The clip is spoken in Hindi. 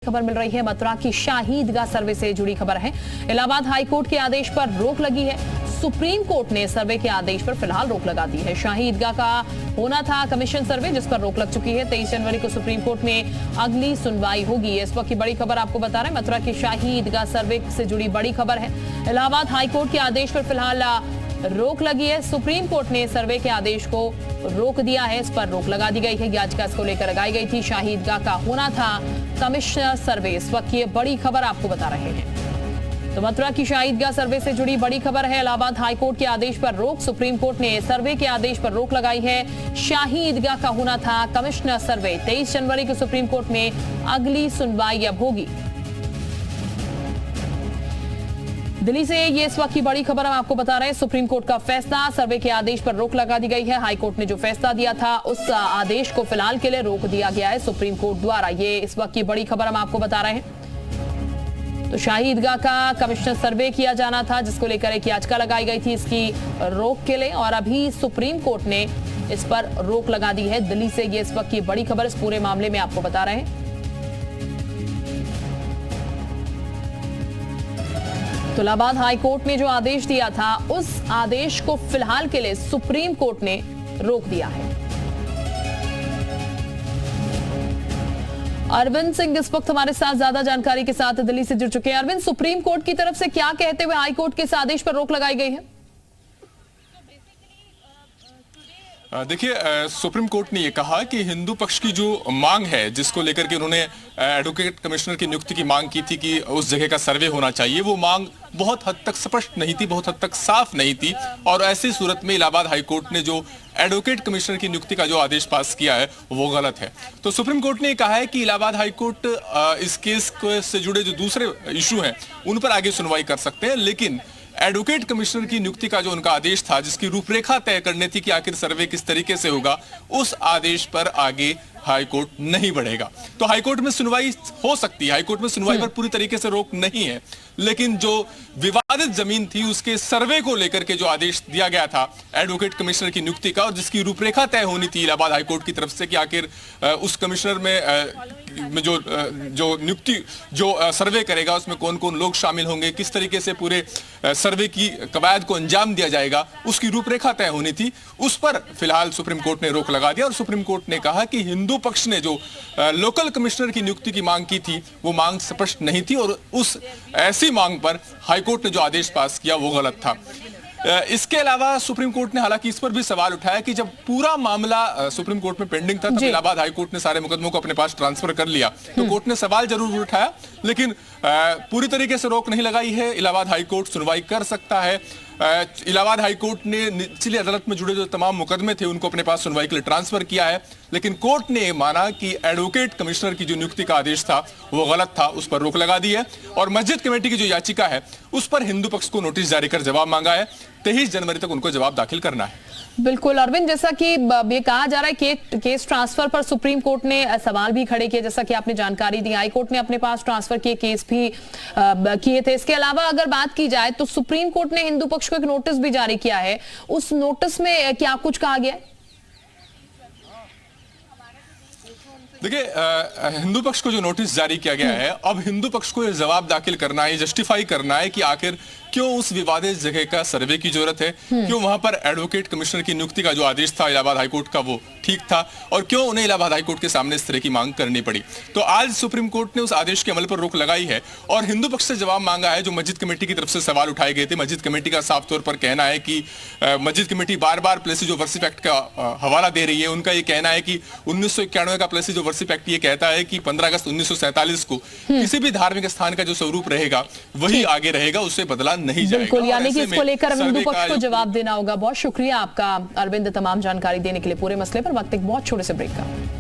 खबर मिल रही है मथुरा की शाही ईदगाह सर्वे से जुड़ी खबर है। इलाहाबाद हाईकोर्ट के आदेश पर रोक लगी है। सुप्रीम कोर्ट ने सर्वे के आदेश पर फिलहाल रोक लगा दी है। शाही ईदगाह का होना था कमीशन सर्वे, जिस पर रोक लग चुकी है। 23 जनवरी को सुप्रीम कोर्ट में अगली सुनवाई होगी। इस वक्त की बड़ी खबर आपको बता रहे हैं, मथुरा की शाही ईदगाह सर्वे से जुड़ी बड़ी खबर है। इलाहाबाद हाईकोर्ट के आदेश पर फिलहाल रोक लगी है। सुप्रीम कोर्ट ने सर्वे के आदेश को रोक दिया है। इस पर रोक लगा दी गई है। याचिका इसको लेकर लगाई गई थी। शाही ईदगाह का होना था कमिश्नर सर्वे। इस वक्त ये बड़ी खबर आपको बता रहे हैं। तो मथुरा की शाही ईदगाह सर्वे से जुड़ी बड़ी खबर है। इलाहाबाद हाईकोर्ट के आदेश पर रोक, सुप्रीम कोर्ट ने सर्वे के आदेश पर रोक लगाई है। शाही ईदगाह का होना था कमिश्नर सर्वे। 23 जनवरी को सुप्रीम कोर्ट में अगली सुनवाई अब होगी। दिल्ली से ये इस वक्त की बड़ी खबर हम आपको बता रहे हैं। सुप्रीम कोर्ट का फैसला, सर्वे के आदेश पर रोक लगा दी गई है। हाई कोर्ट ने जो फैसला दिया था उस आदेश को फिलहाल के लिए रोक दिया गया है सुप्रीम कोर्ट द्वारा। ये इस वक्त की बड़ी खबर हम आपको बता रहे हैं। तो शाही ईदगाह का कमिश्नर सर्वे किया जाना था, जिसको लेकर एक याचिका लगाई गई थी इसकी रोक के लिए, और अभी सुप्रीम कोर्ट ने इस पर रोक लगा दी है। दिल्ली से ये इस वक्त की बड़ी खबर इस पूरे मामले में आपको बता रहे हैं। तो इलाहाबाद हाईकोर्ट ने जो आदेश दिया था उस आदेश को फिलहाल के लिए सुप्रीम कोर्ट ने रोक दिया है। अरविंद सिंह इस वक्त हमारे साथ ज्यादा जानकारी के साथ दिल्ली से जुड़ चुके हैं। अरविंद, सुप्रीम कोर्ट की तरफ से क्या कहते हुए हाईकोर्ट के इस आदेश पर रोक लगाई गई है? देखिए, सुप्रीम कोर्ट ने यह कहा कि हिंदू पक्ष की जो मांग है, जिसको लेकर के उन्होंने एडवोकेट कमिश्नर की नियुक्ति की मांग की थी कि उस जगह का सर्वे होना चाहिए, वो मांग बहुत हद तक स्पष्ट नहीं थी, बहुत हद तक साफ नहीं थी। और ऐसी सूरत में इलाहाबाद हाईकोर्ट ने जो एडवोकेट कमिश्नर की नियुक्ति का जो आदेश पास किया है वो गलत है। तो सुप्रीम कोर्ट ने कहा है कि इलाहाबाद हाईकोर्ट इस केस से जुड़े जो दूसरे इशू हैं उन पर आगे सुनवाई कर सकते हैं, लेकिन एडवोकेट कमिश्नर की नियुक्ति का जो उनका आदेश था, जिसकी रूपरेखा तय करनी थी कि आखिर सर्वे किस तरीके से होगा, उस आदेश पर आगे हाईकोर्ट नहीं बढ़ेगा। तो हाईकोर्ट में सुनवाई हो सकती है, हाईकोर्ट में सुनवाई पर पूरी तरीके से रोक नहीं है, लेकिन जो विवादित जमीन थी उसके सर्वे को लेकर के जो आदेश दिया गया था एडवोकेट कमिश्नर की नियुक्ति का, और जिसकी रूपरेखा तय होनी थी इलाहाबाद हाईकोर्ट की तरफ से कि आखिर उस कमिश्नर में जो नियुक्ति जो सर्वे करेगा उसमें कौन कौन लोग शामिल होंगे, किस तरीके से पूरे सर्वे की कवायद को अंजाम दिया जाएगा, उसकी रूपरेखा तय होनी थी। उस पर फिलहाल सुप्रीम कोर्ट ने रोक लगा दिया और सुप्रीम कोर्ट ने कहा कि हिंदू पक्ष ने जो लोकल कमिश्नर की नियुक्ति की मांग की थी वो मांग स्पष्ट नहीं थी, और उस ऐसी मांग पर हाईकोर्ट ने जो आदेश पास किया वो गलत था। इसके अलावा सुप्रीम कोर्ट ने हालांकि इस पर भी सवाल उठाया कि जब पूरा मामला सुप्रीम कोर्ट में पेंडिंग था तब इलाहाबाद हाईकोर्ट ने सारे मुकदमों को अपने पास ट्रांसफर कर लिया, तो कोर्ट ने सवाल जरूर उठाया, लेकिन पूरी तरीके से रोक नहीं लगाई है। इलाहाबाद हाईकोर्ट सुनवाई कर सकता है। इलाहाबाद हाईकोर्ट ने निचली अदालत में जुड़े जो तमाम मुकदमे थे उनको अपने पास सुनवाई के लिए ट्रांसफर किया है, लेकिन कोर्ट ने माना कि एडवोकेट कमिश्नर की जो नियुक्ति का आदेश था वो गलत था, उस पर रोक लगा दी है। और मस्जिद कमेटी की जो याचिका है उस पर हिंदू पक्ष को नोटिस जारी कर जवाब मांगा है। 23 जनवरी तक उनको जवाब दाखिल करना है। बिल्कुल अरविंद, जैसा कि ये कहा जा रहा है कि केस ट्रांसफर पर सुप्रीम कोर्ट ने सवाल भी खड़े किए, जैसा कि आपने जानकारी दी। हाई कोर्ट ने अपने पास ट्रांसफर किए केस भी किए थे। इसके अलावा अगर बात की जाए तो सुप्रीम कोर्ट ने हिंदू पक्ष को एक नोटिस भी जारी किया है। उस नोटिस में क्या कुछ कहा गया है? देखिए, हिंदू पक्ष को जो नोटिस जारी किया गया है, अब हिंदू पक्ष को यह जवाब दाखिल करना है, जस्टिफाई करना है कि आखिर क्यों उस विवादित जगह का सर्वे की जरूरत है, क्यों वहां पर एडवोकेट कमिश्नर की नियुक्ति का जो आदेश था इलाहाबाद हाईकोर्ट का वो ठीक था, और क्यों उन्हें इलाहाबाद हाईकोर्ट के सामने इस तरह की मांग करनी पड़ी। तो आज सुप्रीम कोर्ट ने उस आदेश के अमल पर रोक लगाई है और हिंदू पक्ष से जवाब मांगा है। जो मस्जिद कमेटी की तरफ से सवाल उठाए गए थे, मस्जिद कमेटी का साफ तौर पर कहना है कि मस्जिद committee bar bar places of worship act का हवाला दे रही है। उनका ये कहना है कि 1991 का प्लेसेज ऑफ वर्शिप एक्ट ये कहता है कि 15 अगस्त 1947 को किसी भी धार्मिक स्थान का जो स्वरूप रहेगा वही आगे रहेगा, उससे बदला नहीं जाएगा। बिल्कुल, यानी कि इसको लेकर हिंदू पक्ष को जवाब देना होगा। बहुत शुक्रिया आपका अरविंद, तमाम जानकारी देने के लिए पूरे मसले पर। वक्त एक बहुत छोटे से ब्रेक का।